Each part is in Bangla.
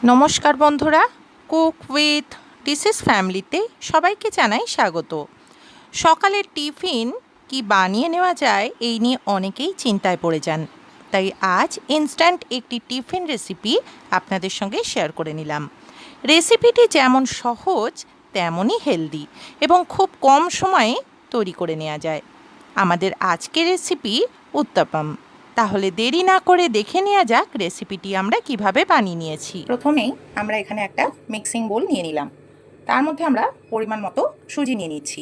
নমস্কার বন্ধুরা, কুক উইথ ডিসিস ফ্যামিলিতে সবাইকে জানাই স্বাগত। সকালের টিফিন কি বানিয়ে নেওয়া যায় এই নিয়ে অনেকেই চিন্তায় পড়ে যান। তাই আজ ইনস্ট্যান্ট একটি টিফিন রেসিপি আপনাদের সঙ্গে শেয়ার করে নিলাম। রেসিপিটি যেমন সহজ তেমনই হেলদি এবং খুব কম সময়ে তৈরি করে নেওয়া যায়। আমাদের আজকের রেসিপি উত্তপম। তাহলে দেরি না করে দেখে নেওয়া যাক রেসিপিটি আমরা কিভাবে বানিয়ে নিয়েছি। প্রথমেই আমরা এখানে একটা মিক্সিং বোল নিয়ে নিলাম। তার মধ্যে আমরা পরিমাণ মতো সুজি নিয়ে নিচ্ছি।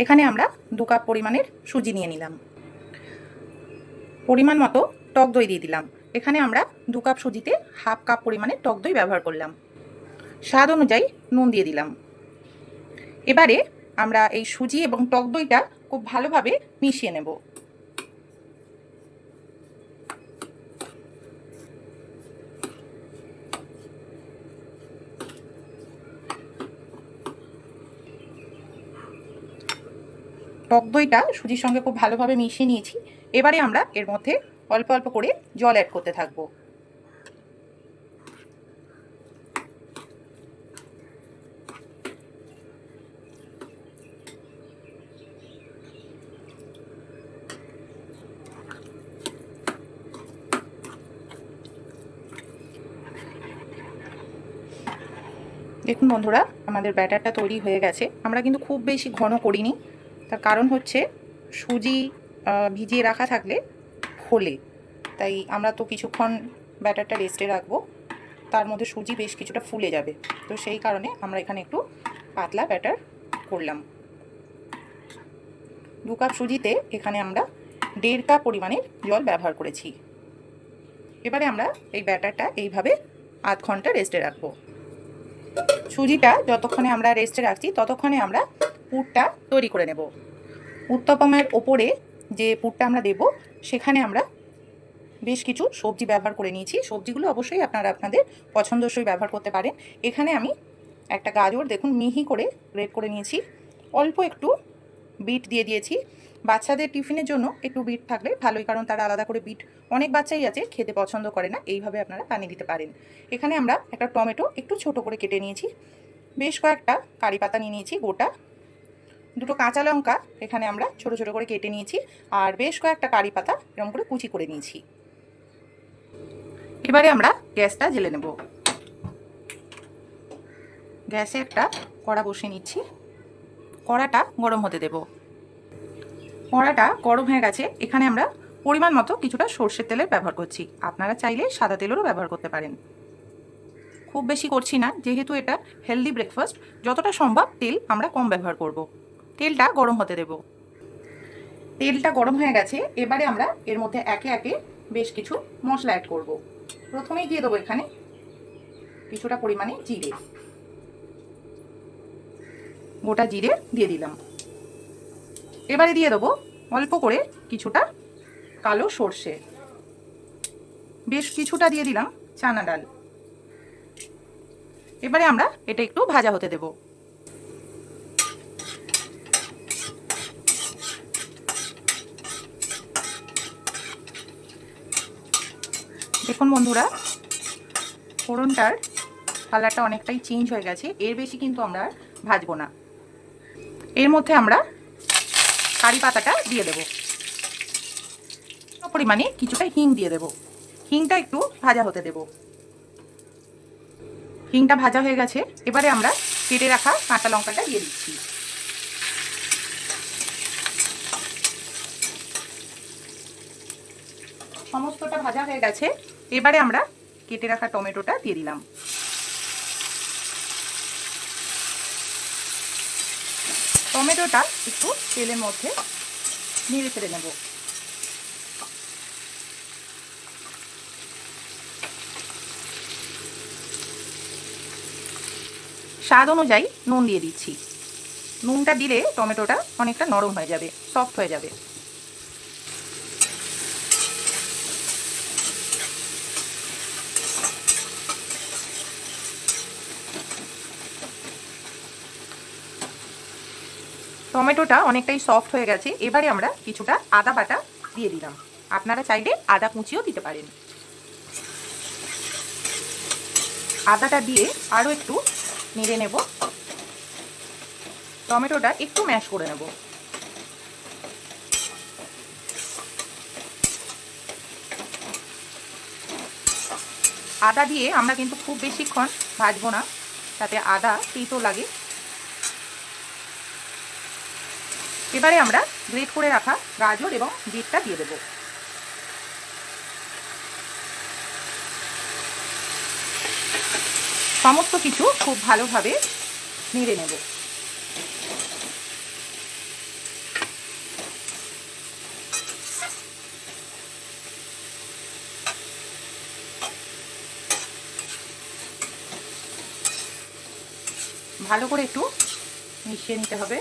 এখানে আমরা 2 কাপ পরিমাণের সুজি নিয়ে নিলাম। পরিমাণ মতো টক দই দিয়ে দিলাম। এখানে আমরা 2 কাপ সুজিতে হাফ কাপ পরিমাণে টক দই ব্যবহার করলাম। স্বাদ অনুযায়ী নুন দিয়ে দিলাম। এবারে আমরা এই সুজি এবং টক দইটা খুব ভালোভাবে মিশিয়ে নেব। টক দইটা সুজির সঙ্গে খুব ভালোভাবে মিশিয়ে নিয়েছি। এবারে আমরা এর মধ্যে অল্প অল্প করে জল অ্যাড করতে থাকবো। দেখুন বন্ধুরা, আমাদের ব্যাটারটা তৈরি হয়ে গেছে। আমরা কিন্তু খুব বেশি ঘন করিনি, তার কারণ হচ্ছে সুজি ভিজিয়ে রাখা থাকলে ফোলে। তাই আমরা তো কিছুক্ষণ ব্যাটারটা রেস্টে রাখবো, তার মধ্যে সুজি বেশ কিছুটা ফুলে যাবে। তো সেই কারণে আমরা এখানে একটু পাতলা ব্যাটার করলাম। 2 কাপ সুজিতে এখানে আমরা 1.5 কাপ পরিমাণের জল ব্যবহার করেছি। এবারে আমরা এই ব্যাটারটা এইভাবে আধ ঘন্টা রেস্টে রাখবো। সুজিটা যতক্ষণে আমরা রেস্টে রাখছি ততক্ষণে আমরা পুরটা তৈরি করে নেব। উত্তপমের ওপরে যে পুরটা আমরা দেব সেখানে আমরা বেশ কিছু সবজি ব্যবহার করে নিয়েছি। সবজিগুলো অবশ্যই আপনারা আপনাদের পছন্দসই ব্যবহার করতে পারেন। এখানে আমি একটা গাজর দেখুন মিহি করে গ্রেট করে নিয়েছি। অল্প একটু বিট দিয়ে দিয়েছি। বাচ্চাদের টিফিনের জন্য একটু বিট থাকলে ভালোই, কারণ তারা আলাদা করে বিট অনেক বাচ্চাই আছে খেতে পছন্দ করে না। এইভাবে আপনারা বানিয়ে দিতে পারেন। এখানে আমরা একটা টমেটো একটু ছোট করে কেটে নিয়েছি। বেশ কয়েকটা কারি পাতা নিয়ে নিয়েছি গোটা। 2টো কাঁচা লঙ্কা এখানে আমরা ছোট ছোট করে কেটে নিয়েছি। আর বেশ কয়েকটা কারি পাতা এরকম করে কুচি করে নিয়েছি। এবারে আমরা গ্যাসটা জ্বেলে নেব। গ্যাসে একটা কড়া বসিয়ে নিচ্ছি। কড়াটা গরম হতে দেব। কড়াটা গরম হয়ে গেছে। এখানে আমরা পরিমাণ মতো কিছুটা সর্ষের তেলের ব্যবহার করছি। আপনারা চাইলে সাদা তেলেরও ব্যবহার করতে পারেন। খুব বেশি করছি না, যেহেতু এটা হেলদি ব্রেকফাস্ট। যতটা সম্ভব তেল আমরা কম ব্যবহার করব। তেলটা গরম হতে দেব। তেলটা গরম হয়ে গেছে। এবারে আমরা এর মধ্যে একে একে বেশ কিছু মশলা অ্যাড করব। প্রথমেই দিয়ে দেবো এখানে কিছুটা পরিমাণে জিরে। গোটা জিরে দিয়ে দিলাম। এবারে দিয়ে দেবো অল্প করে কিছুটা কালো সর্ষে। বেশ কিছুটা দিয়ে দিলাম চানা ডাল। এবারে আমরা এটা একটু ভাজা হতে দেব। দেখুন বন্ধুরা, ফোড়নটার কালারটা অনেকটাই চেঞ্জ হয়ে গেছে। এর বেশি কিন্তু আমরা ভাজবো না। এর মধ্যে আমরা কারি পাতাটা দিয়ে দেব। পরিমাণে কিছুটা হিং দিয়ে দেব। হিংটা একটু ভাজা হতে দেব। হিংটা ভাজা হয়ে গেছে। এবারে আমরা কেটে রাখা কাঁচা লঙ্কাটা দিয়ে দিচ্ছি। সমস্তটা ভাজা হয়ে গেছে। এবারে আমরা কেটে রাখা টমেটোটা দিয়ে দিলাম। টমেটোটা একটু তেলের মধ্যে নেড়ে ফেলে নেব। স্বাদ অনুযায়ী নুন দিয়ে দিচ্ছি। নুনটা দিলে টমেটোটা অনেকটা নরম হয়ে যাবে, সফট হয়ে যাবে। টমেটোটা অনেকটাই সফট হয়ে গেছে। এবারে আমরা কিছুটা আদা বাটা দিয়ে দিলাম। আপনারা চাইলে আদা কুচিও দিতে পারেন। আদাটা দিয়ে আরও একটু নেড়ে নেব। টমেটোটা একটু ম্যাশ করে নেব। আদা দিয়ে আমরা কিন্তু খুব বেশিক্ষণ ভাজবো না, তাতে আদা তিতো লাগে। এবারে আমরা গ্রেট করে রাখা গাজর এবং বিটটা দিয়ে দেব। সমস্ত কিছু খুব ভালোভাবে নেড়ে নেব। ভালো করে একটু মিশিয়ে নিতে হবে।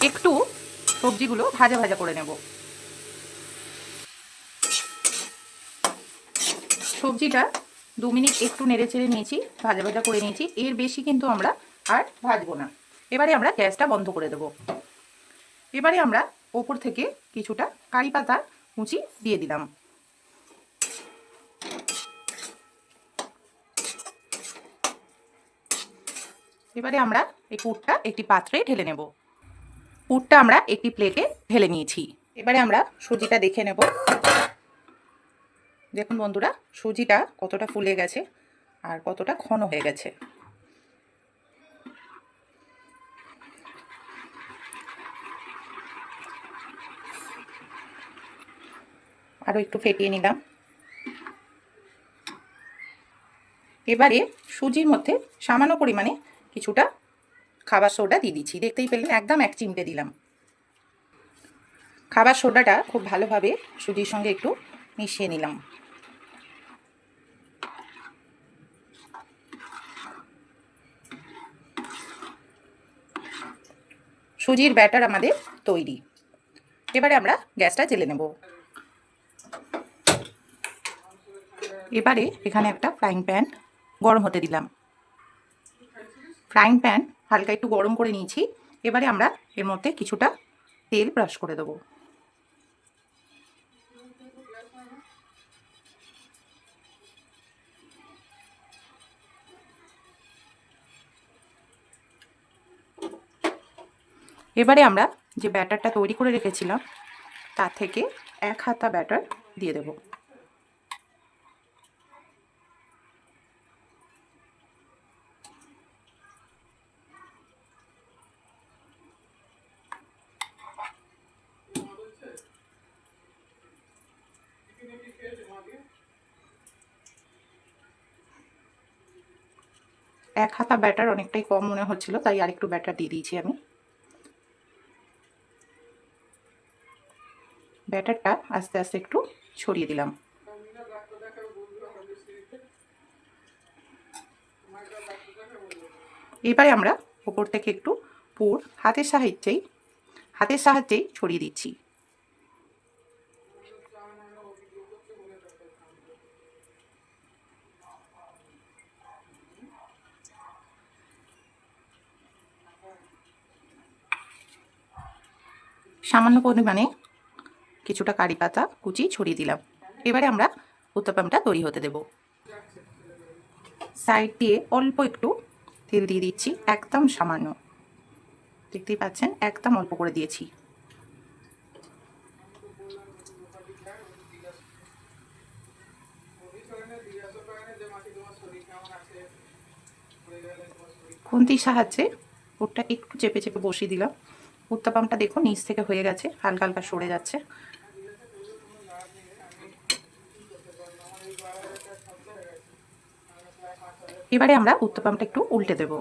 একটু সবজিগুলো ভাজা ভাজা করে নেব। সবজিটা 2 মিনিট একটু নেড়ে চেড়ে নিয়েছি, ভাজা ভাজা করে নিয়েছি। এর বেশি কিন্তু আমরা আর ভাজবো না। এবারে আমরা গ্যাসটা বন্ধ করে দেব। এবারে আমরা ওপর থেকে কিছুটা কারি পাতা কুচি দিয়ে দিলাম। এবারে আমরা এই পুরটা একটি পাত্রে ঢেলে নেব। পুরটা আমরা একটি প্লেটে ঢেলে নিয়েছি। এবারে আমরা সুজিটা দেখে নেব। দেখুন বন্ধুরা, সুজিটা কতটা ফুলে গেছে আর কতটা ঘন হয়ে গেছে। আরও একটু ফেটিয়ে নিলাম। এবারে সুজির মধ্যে সামান্য পরিমাণে কিছুটা খাবার সোডা দিয়ে দিচ্ছি। দেখতেই পেলেন, একদম 1 চিমটে দিলাম। খাবার সোডাটা খুব ভালোভাবে সুজির সঙ্গে একটু মিশিয়ে নিলাম। সুজির ব্যাটার আমাদের তৈরি। এবারে আমরা গ্যাসটা জ্বেলে নেব। এবারে এখানে একটা ফ্রাইং প্যান গরম হতে দিলাম। ফ্রাইং প্যান হালকা একটু গরম করে নিয়েছি। এবারে আমরা এর মধ্যে কিছুটা তেল ব্রাশ করে দেবো। এবারে আমরা যে ব্যাটারটা তৈরি করে রেখেছিলাম তার থেকে 1 হাতা ব্যাটার দিয়ে দেব। এক হাতা ব্যাটার অনেকটাই কম মনে হচ্ছিল, তাই আরেকটু ব্যাটার দিয়ে দিয়েছি আমি। ব্যাটারটা আস্তে আস্তে একটু ছড়িয়ে দিলাম। এবারে আমরা উপর থেকে একটু পুর হাতের সাহায্যেই ছড়িয়ে দিচ্ছি। সামান্য পরিমাণে কিছুটা কারি পাতা কুচি ছড়িয়ে দিলাম। এবারে আমরা উত্তপমটা তৈরি হতে দেব। সাইড দিয়ে অল্প একটু তেল দিয়ে দিচ্ছি, একদম সামান্য। দেখতেই পাচ্ছেন, একদম অল্প করে দিয়েছি। খুন্তির সাহায্যে পুরটা একটু চেপে চেপে বসিয়ে দিলাম। উত্তপমটা দেখুন নিচ থেকে হয়ে গেছে, হালকা হালকা সরে যাচ্ছে। এবারে আমরা উত্তপমটা একটু উল্টে দেব।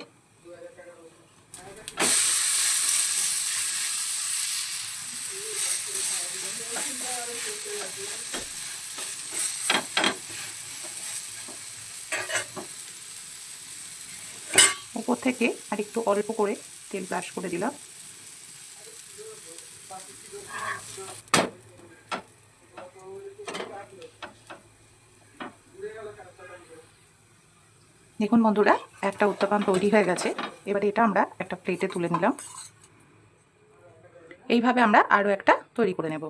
উপর থেকে আর একটু অল্প করে তেল ব্রাশ করে দিলাম। দেখুন বন্ধুরা, একটা উত্তপম তৈরি হয়ে গেছে। এবারে এটা আমরা একটা প্লেটে তুলে নিলাম। এইভাবে আমরা আরও একটা তৈরি করে নেব।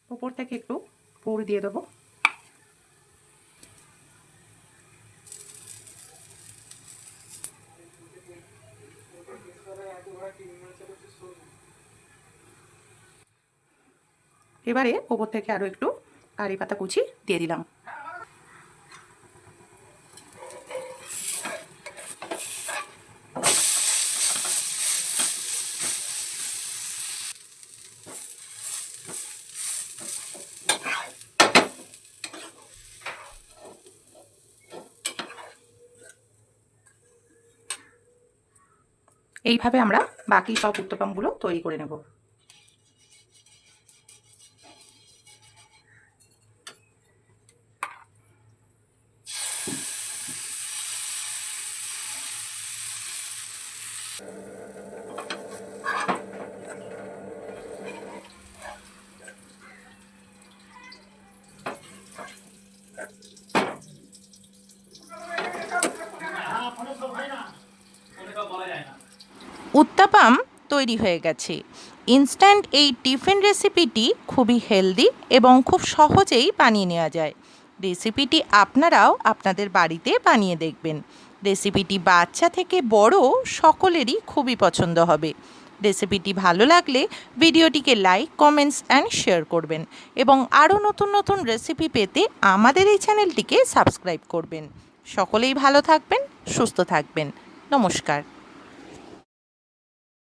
উপর থেকে একটু পুর দিয়ে দেবো। এবারে উপর থেকে আরও একটু কারি পাতা কুচি দিয়ে দিলাম। এইভাবে আমরা বাকি সব উত্তপমগুলো তৈরি করে নেব। উত্তাপাম তৈরি হয়ে গেছে। ইনস্ট্যান্ট এই টিফিন রেসিপিটি খুবই হেলদি এবং খুব সহজেই বানিয়ে নেওয়া যায়। রেসিপিটি আপনারাও আপনাদের বাড়িতে বানিয়ে দেখবেন। রেসিপিটি বাচ্চা থেকে বড় সকলেরই খুবই পছন্দ হবে। রেসিপিটি ভালো লাগলে ভিডিওটিকে লাইক, কমেন্টস অ্যান্ড শেয়ার করবেন এবং আরও নতুন নতুন রেসিপি পেতে আমাদের এই চ্যানেলটিকে সাবস্ক্রাইব করবেন। সকলেই ভালো থাকবেন, সুস্থ থাকবেন। নমস্কার।